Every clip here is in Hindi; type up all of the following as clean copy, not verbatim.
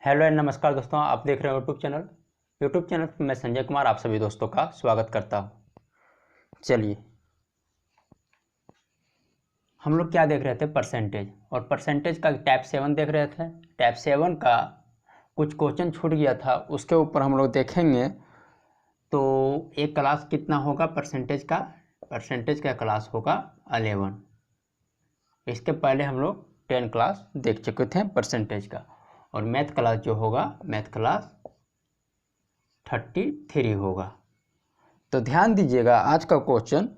हेलो एंड नमस्कार दोस्तों, आप देख रहे हो यूट्यूब चैनल पर मैं संजय कुमार आप सभी दोस्तों का स्वागत करता हूं। चलिए, हम लोग क्या देख रहे थे? परसेंटेज। और परसेंटेज का टाइप 7 देख रहे थे। टाइप 7 का कुछ क्वेश्चन छूट गया था, उसके ऊपर हम लोग देखेंगे। तो एक क्लास कितना होगा परसेंटेज का? परसेंटेज का क्लास होगा 11। इसके पहले हम लोग 10 क्लास देख चुके थे परसेंटेज का। और मैथ क्लास जो होगा, मैथ क्लास 33 होगा। तो ध्यान दीजिएगा, आज का क्वेश्चन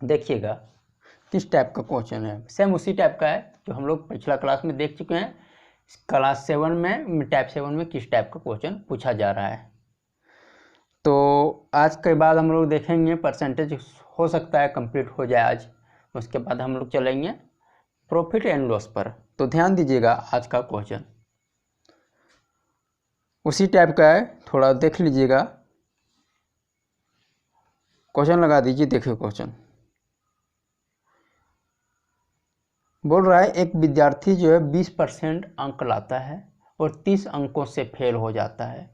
देखिएगा किस टाइप का क्वेश्चन है। सेम उसी टाइप का है जो हम लोग पिछला क्लास में देख चुके हैं। क्लास 7 में, टाइप 7 में किस टाइप का क्वेश्चन पूछा जा रहा है। तो आज के बाद हम लोग देखेंगे परसेंटेज, हो सकता है कंप्लीट हो जाए आज। उसके बाद हम लोग चलेंगे प्रॉफिट एंड लॉस पर। तो ध्यान दीजिएगा, आज का क्वेश्चन उसी टाइप का है, थोड़ा देख लीजिएगा। क्वेश्चन लगा दीजिए, देखिए क्वेश्चन बोल रहा है एक विद्यार्थी जो है 20% अंक लाता है और 30 अंकों से फेल हो जाता है।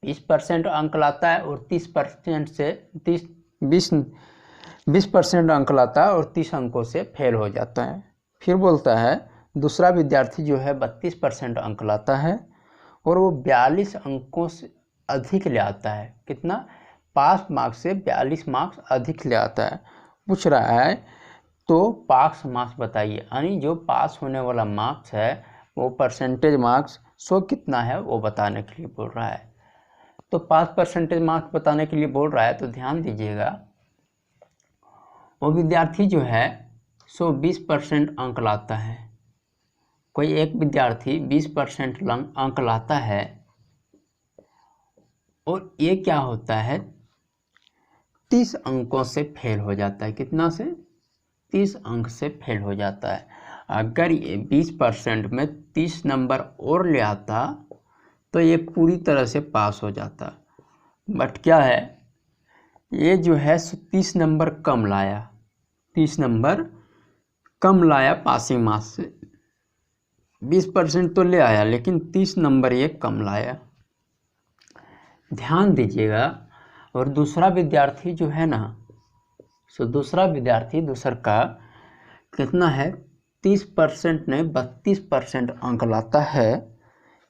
20% अंक लाता है और 30% से 20% अंक लाता है और 30 अंकों से फेल हो जाता है। फिर बोलता है दूसरा विद्यार्थी जो है 32% अंक लाता है और वो 42 अंकों से अधिक ले आता है। कितना? पास मार्क्स से 42 मार्क्स अधिक ले आता है। पूछ रहा है तो पास मार्क्स बताइए, यानी जो पास होने वाला मार्क्स है वो परसेंटेज मार्क्स 100 कितना है वो बताने के लिए बोल रहा है। तो पास परसेंटेज मार्क्स बताने के लिए बोल रहा है। तो ध्यान दीजिएगा, वो विद्यार्थी जो है 120% अंक लाता है। कोई एक विद्यार्थी 20% अंक लाता है और ये क्या होता है, 30 अंकों से फेल हो जाता है। कितना से? 30 अंक से फेल हो जाता है। अगर ये 20% में 30 नंबर और ले आता तो ये पूरी तरह से पास हो जाता। बट क्या है, ये जो है 30 नंबर कम लाया। 30 नंबर कम लाया पासिंग मार्क्स से। 20% तो ले आया लेकिन 30 नंबर ये कम लाया। ध्यान दीजिएगा। और दूसरा विद्यार्थी जो है ना, दूसरा विद्यार्थी दूसर का कितना है, 30% नहीं 32% अंक लाता है।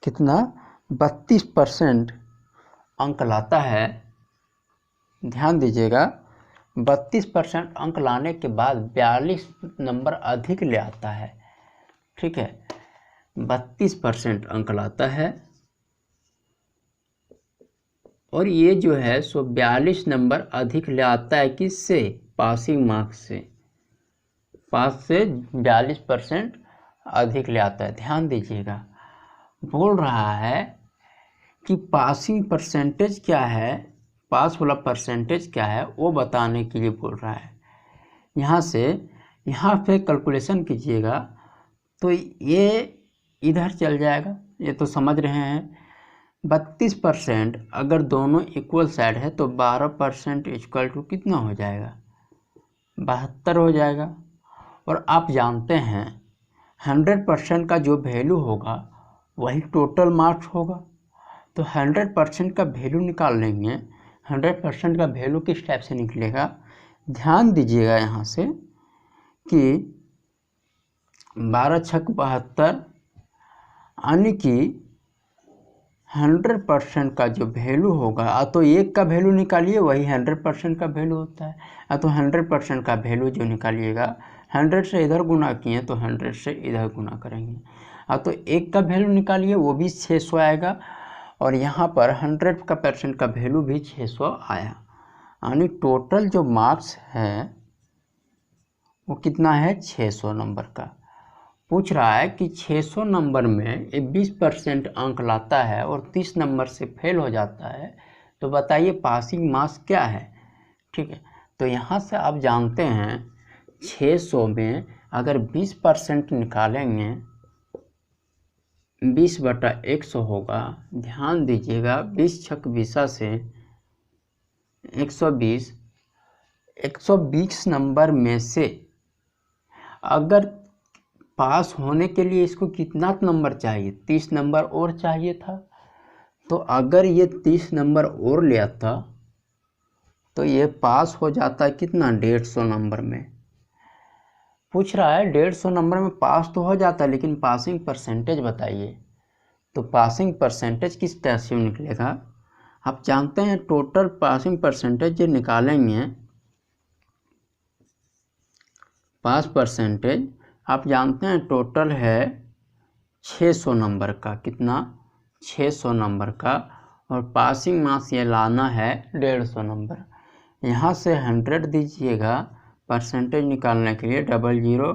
कितना? 32% अंक लाता है। ध्यान दीजिएगा, 32% अंक लाने के बाद 42 नंबर अधिक ले आता है। ठीक है, 32% अंक लाता है और ये जो है 42 नंबर अधिक ले आता है। किससे? पासिंग मार्क्स से। पास से 42% अधिक ले आता है। ध्यान दीजिएगा, बोल रहा है कि पासिंग परसेंटेज क्या है, पास वाला परसेंटेज क्या है वो बताने के लिए बोल रहा है। यहाँ से यहाँ पे कैलकुलेशन कीजिएगा तो ये इधर चल जाएगा। ये तो समझ रहे हैं। 32% अगर दोनों इक्वल साइड है तो 12% इक्वल टू कितना हो जाएगा? 72 हो जाएगा। और आप जानते हैं 100% का जो वैल्यू होगा वही टोटल मार्क्स होगा। तो 100% का वैल्यू निकाल लेंगे। 100% का वैल्यू किस टाइप से निकलेगा? ध्यान दीजिएगा यहाँ से कि 12 छक 72, यानी कि 100% का जो वैल्यू होगा, तो एक का वैल्यू निकालिए वही 100% का वैल्यू होता है। या तो 100% का वैल्यू जो निकालिएगा, 100 से इधर गुना किए तो 100 से इधर गुना करेंगे। तो एक का वैल्यू निकालिए वो भी 600 आएगा और यहाँ पर 100% का वैल्यू भी 600 आया। यानी टोटल जो मार्क्स है वो कितना है? 600 नंबर का। पूछ रहा है कि 600 नंबर में 20% अंक लाता है और 30 नंबर से फेल हो जाता है, तो बताइए पासिंग मार्क्स क्या है। ठीक है, तो यहाँ से आप जानते हैं 600 में अगर 20% निकालेंगे 20/100 होगा। ध्यान दीजिएगा, 20 छक 20 से 120, 120 नंबर में से अगर पास होने के लिए इसको कितना नंबर चाहिए, 30 नंबर और चाहिए था। तो अगर ये 30 नंबर और ले आता तो ये पास हो जाता है कितना, 150 नंबर में। पूछ रहा है 150 नंबर में पास तो हो जाता है, लेकिन पासिंग परसेंटेज बताइए। तो पासिंग परसेंटेज किस तरह से निकलेगा, आप जानते हैं टोटल पासिंग परसेंटेज जो निकालेंगे, पास परसेंटेज आप जानते हैं टोटल है 600 नंबर का, कितना, 600 नंबर का, और पासिंग मार्क्स ये लाना है 150 नंबर। यहाँ से 100 दीजिएगा परसेंटेज निकालने के लिए, 00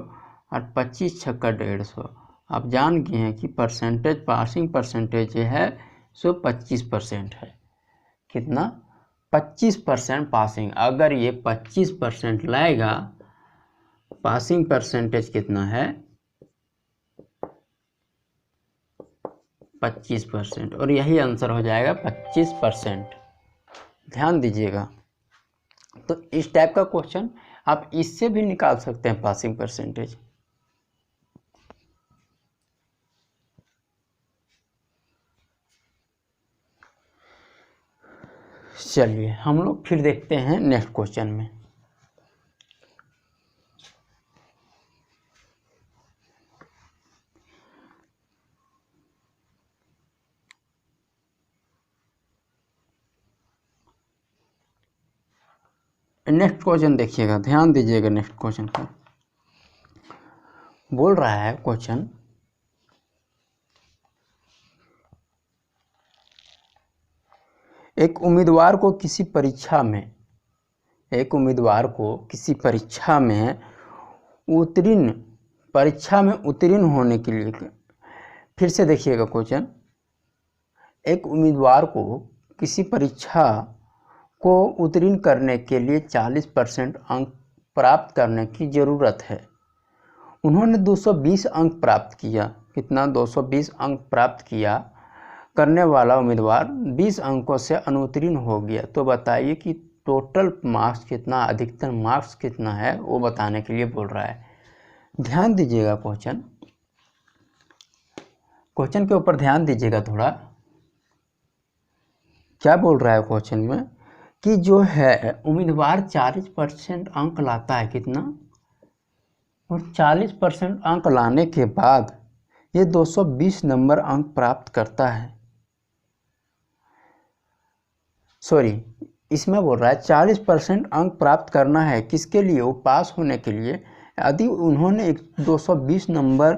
और 25 छक्का 150। आप जान गए हैं कि परसेंटेज, पासिंग परसेंटेज ये है सो 25% है। कितना, 25% पासिंग। अगर ये 25% लाएगा, पासिंग परसेंटेज कितना है, 25%, और यही आंसर हो जाएगा 25%। ध्यान दीजिएगा। तो इस टाइप का क्वेश्चन आप इससे भी निकाल सकते हैं पासिंग परसेंटेज। चलिए हम लोग फिर देखते हैं नेक्स्ट क्वेश्चन में। नेक्स्ट क्वेश्चन देखिएगा, ध्यान दीजिएगा नेक्स्ट क्वेश्चन पर। बोल रहा है क्वेश्चन, एक उम्मीदवार को किसी परीक्षा में, एक उम्मीदवार को किसी परीक्षा में उत्तीर्ण होने के लिए, फिर से देखिएगा क्वेश्चन, एक उम्मीदवार को किसी परीक्षा को उत्तीर्ण करने के लिए 40% अंक प्राप्त करने की ज़रूरत है। उन्होंने 220 अंक प्राप्त किया। कितना, 220 अंक प्राप्त किया। करने वाला उम्मीदवार 20 अंकों से अनुत्तीर्ण हो गया। तो बताइए कि टोटल मार्क्स कितना, अधिकतम मार्क्स कितना है, वो बताने के लिए बोल रहा है। ध्यान दीजिएगा क्वेश्चन के ऊपर ध्यान दीजिएगा थोड़ा। क्या बोल रहा है क्वेश्चन में कि जो है उम्मीदवार 40% अंक लाता है, कितना, और 40% अंक लाने के बाद ये 220 नंबर अंक प्राप्त करता है। सॉरी, इसमें बोल रहा है 40% अंक प्राप्त करना है, किसके लिए, वो पास होने के लिए। यदि उन्होंने 220 नंबर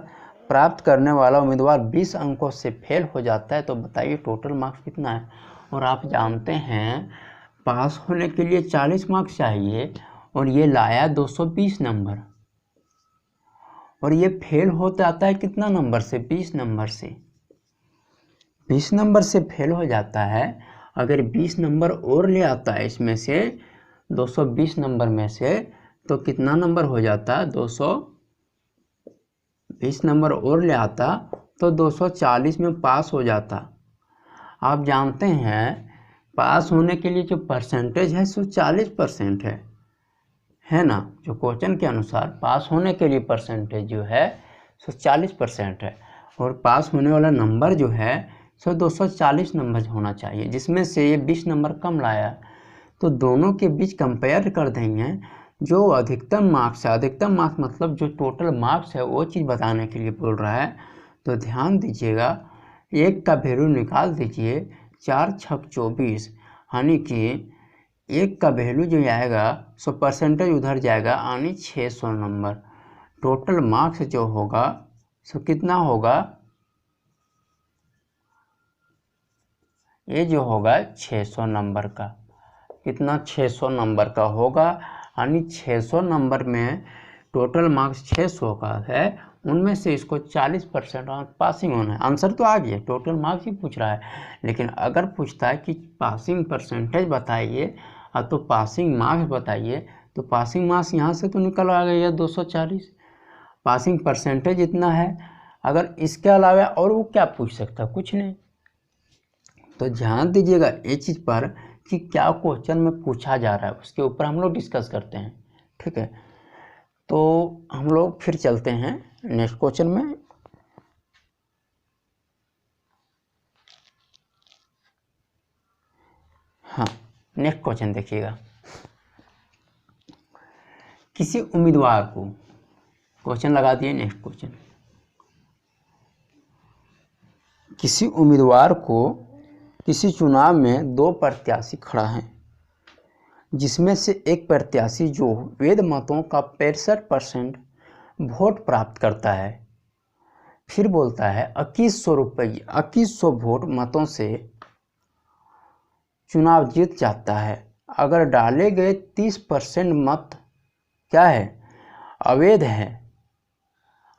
प्राप्त करने वाला उम्मीदवार 20 अंकों से फेल हो जाता है, तो बताइए टोटल मार्क्स कितना है। और आप जानते हैं पास होने के लिए 40 मार्क्स चाहिए, और ये लाया 220 नंबर, और ये फेल हो जाता है कितना नंबर से, 20 नंबर से। 20 नंबर से फेल हो जाता है। अगर 20 नंबर और ले आता है इसमें से, 220 नंबर में से, तो कितना नंबर हो जाता, 220 नंबर और ले आता तो 240 में पास हो जाता। आप जानते हैं पास होने के लिए जो परसेंटेज है सो 40% है ना। जो क्वेश्चन के अनुसार पास होने के लिए परसेंटेज जो है सो 40% है, और पास होने वाला नंबर जो है सो 240 नंबर होना चाहिए, जिसमें से ये 20 नंबर कम लाया। तो दोनों के बीच कंपेयर कर देंगे। जो अधिकतम मार्क्स है, अधिकतम मार्क्स मतलब जो टोटल मार्क्स है, वो चीज़ बताने के लिए बोल रहा है। तो ध्यान दीजिएगा, एक का वैल्यू निकाल दीजिए, 4 छक 24, यानी कि एक का वैल्यू जो आएगा सो परसेंटेज उधर जाएगा, यानी 600 नंबर। टोटल मार्क्स जो होगा सो कितना होगा, ये जो होगा 600 नंबर का। कितना, 600 नंबर का होगा, यानी 600 नंबर में टोटल मार्क्स 600 का है, उनमें से इसको 40% पासिंग होना है। आंसर तो आ गया, टोटल मार्क्स ही पूछ रहा है। लेकिन अगर पूछता है कि पासिंग परसेंटेज बताइए तो पासिंग मार्क्स बताइए, तो पासिंग मार्क्स यहाँ से तो निकल आ गया 240, पासिंग परसेंटेज इतना है। अगर इसके अलावा और वो क्या पूछ सकता, कुछ नहीं। तो ध्यान दीजिएगा ये चीज़ पर कि क्या क्वेश्चन में पूछा जा रहा है, उसके ऊपर हम लोग डिस्कस करते हैं, ठीक है। तो हम लोग फिर चलते हैं नेक्स्ट क्वेश्चन में हाँ, नेक्स्ट क्वेश्चन देखिएगा। किसी उम्मीदवार को, क्वेश्चन लगा दिए, नेक्स्ट क्वेश्चन। किसी उम्मीदवार को किसी चुनाव में 2 प्रत्याशी खड़ा है, जिसमें से एक प्रत्याशी जो वेद मतों का 65% वोट प्राप्त करता है, फिर बोलता है 2100 वोट मतों से चुनाव जीत जाता है। अगर डाले गए 30% मत क्या है,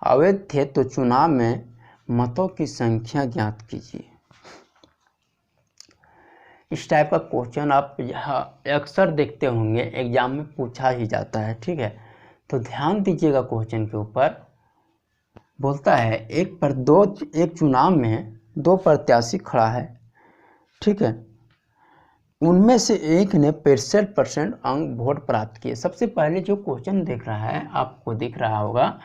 अवैध थे, तो चुनाव में मतों की संख्या ज्ञात कीजिए। इस टाइप का क्वेश्चन आप अक्सर देखते होंगे, एग्जाम में पूछा ही जाता है, ठीक है। तो ध्यान दीजिएगा क्वेश्चन के ऊपर। बोलता है एक चुनाव में 2 प्रत्याशी खड़ा है, ठीक है। उनमें से एक ने 65% अंक वोट प्राप्त किए। सबसे पहले जो क्वेश्चन देख रहा है, आपको दिख रहा होगा,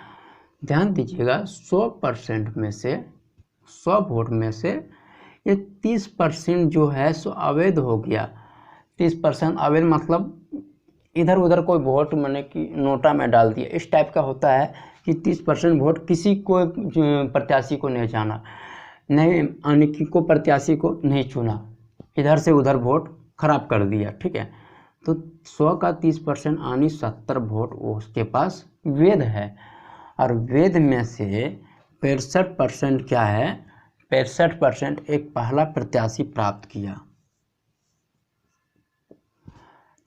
ध्यान दीजिएगा, 100% में से 100 वोट में से ये 30% जो है सो अवैध हो गया। 30% अवैध मतलब इधर उधर कोई वोट मैंने कि नोटा में डाल दिया, इस टाइप का होता है कि 30% वोट किसी को प्रत्याशी को नहीं जाना, नहीं यानी कि को प्रत्याशी को नहीं चुना, इधर से उधर वोट खराब कर दिया, ठीक है। तो 100 का 30% यानी 70 वोट उसके पास वैध है, और वैध में से 65% क्या है, 65% एक पहला प्रत्याशी प्राप्त किया।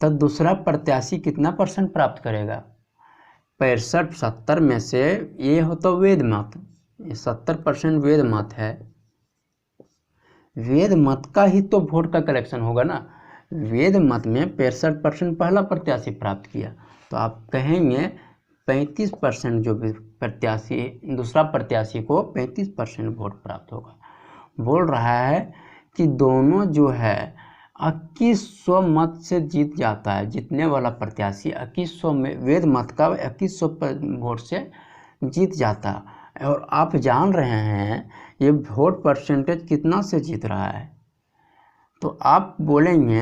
तो दूसरा प्रत्याशी कितना % प्राप्त करेगा, 65 70 में से ये हो तो वैध मत, 70% वैध मत है, वेद मत का ही तो वोट का कलेक्शन होगा ना। वेद मत में 65% पहला प्रत्याशी प्राप्त किया, तो आप कहेंगे 35% जो प्रत्याशी, दूसरा प्रत्याशी को 35% वोट प्राप्त होगा। बोल रहा है कि दोनों जो है 2100 मत से जीत जाता है, जीतने वाला प्रत्याशी 2100 में वेद मत का 2100 वोट से जीत जाता है। और आप जान रहे हैं ये वोट परसेंटेज कितना से जीत रहा है, तो आप बोलेंगे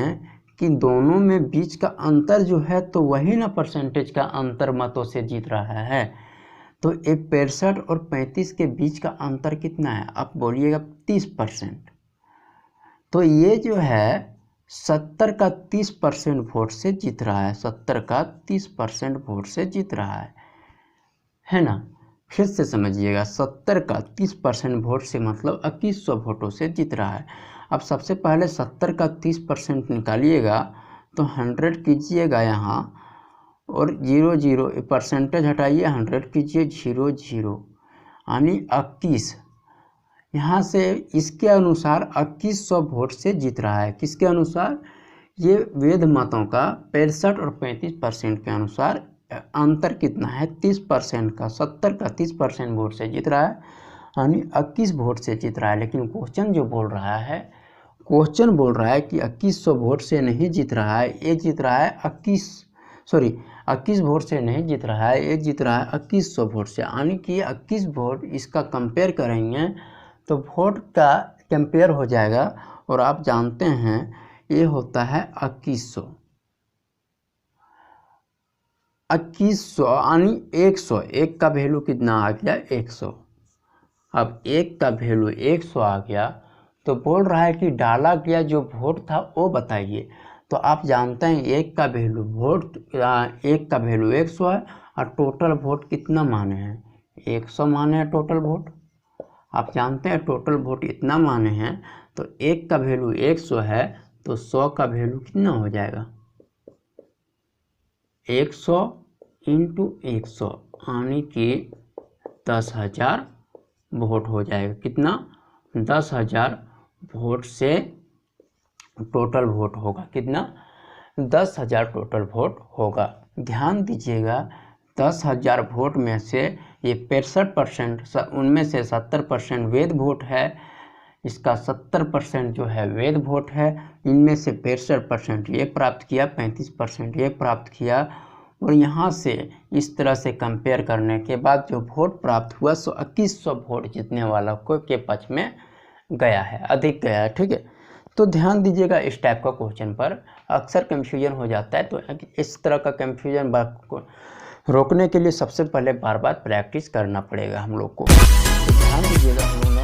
कि दोनों में बीच का अंतर जो है तो वही ना परसेंटेज का अंतर मतों से जीत रहा है। तो एक 65 और 35 के बीच का अंतर कितना है, आप बोलिएगा 30%। तो ये जो है 70 का 30% वोट से जीत रहा है, 70 का 30% वोट से जीत रहा है ना। फिर से समझिएगा, 70 का 30% वोट से मतलब 2100 वोटों से जीत रहा है। अब सबसे पहले 70 का 30% निकालिएगा तो 100 कीजिएगा यहाँ, और 0 परसेंटेज हटाइए, 100 कीजिए 0 0 यानी 21। यहाँ से इसके अनुसार 2100 वोट से जीत रहा है। किसके अनुसार, ये वेद मतों का 65 और 35% के अनुसार अंतर कितना है 30% का। 70 का 30% वोट से जीत रहा है, यानी 21 वोट से जीत रहा है। लेकिन क्वेश्चन जो बोल रहा है, क्वेश्चन बोल रहा है कि 2100 वोट से नहीं जीत रहा है, ये जीत रहा है 21 वोट से नहीं जीत रहा है, ये जीत रहा है 2100 वोट से। यानी कि 21 वोट इसका कंपेयर करेंगे तो वोट का कंपेयर हो जाएगा, और आप जानते हैं ये होता है 2100 यानी 100। एक का वैल्यू कितना आ गया 100। अब एक का वैल्यू 100 आ गया, तो बोल रहा है कि डाला गया जो वोट था वो बताइए। तो आप जानते हैं एक का वैल्यू 100 है, और टोटल वोट कितना माने हैं 100 माने हैं टोटल वोट। आप जानते हैं टोटल वोट इतना माने हैं, तो एक का वैल्यू 100 है, तो 100 का वैल्यू कितना हो जाएगा 100 इंटू 100 यानी कि 10,000 वोट हो जाएगा। कितना 10,000 वोट से टोटल वोट होगा, कितना 10,000 टोटल वोट होगा। ध्यान दीजिएगा 10,000 वोट में से ये 65%, उनमें से 70% वेद वोट है, इसका 70% जो है वेद वोट है। इनमें से 65% ये प्राप्त किया, 35% ये प्राप्त किया, और यहाँ से इस तरह से कंपेयर करने के बाद जो वोट प्राप्त हुआ सो 2100 वोट जीतने वाला को के पक्ष में गया है, अधिक गया है। ठीक है, तो ध्यान दीजिएगा इस टाइप का क्वेश्चन पर अक्सर कंफ्यूजन हो जाता है। तो इस तरह का कंफ्यूजन को रोकने के लिए सबसे पहले बार बार प्रैक्टिस करना पड़ेगा हम लोग को। तो ध्यान दीजिएगा हम लोग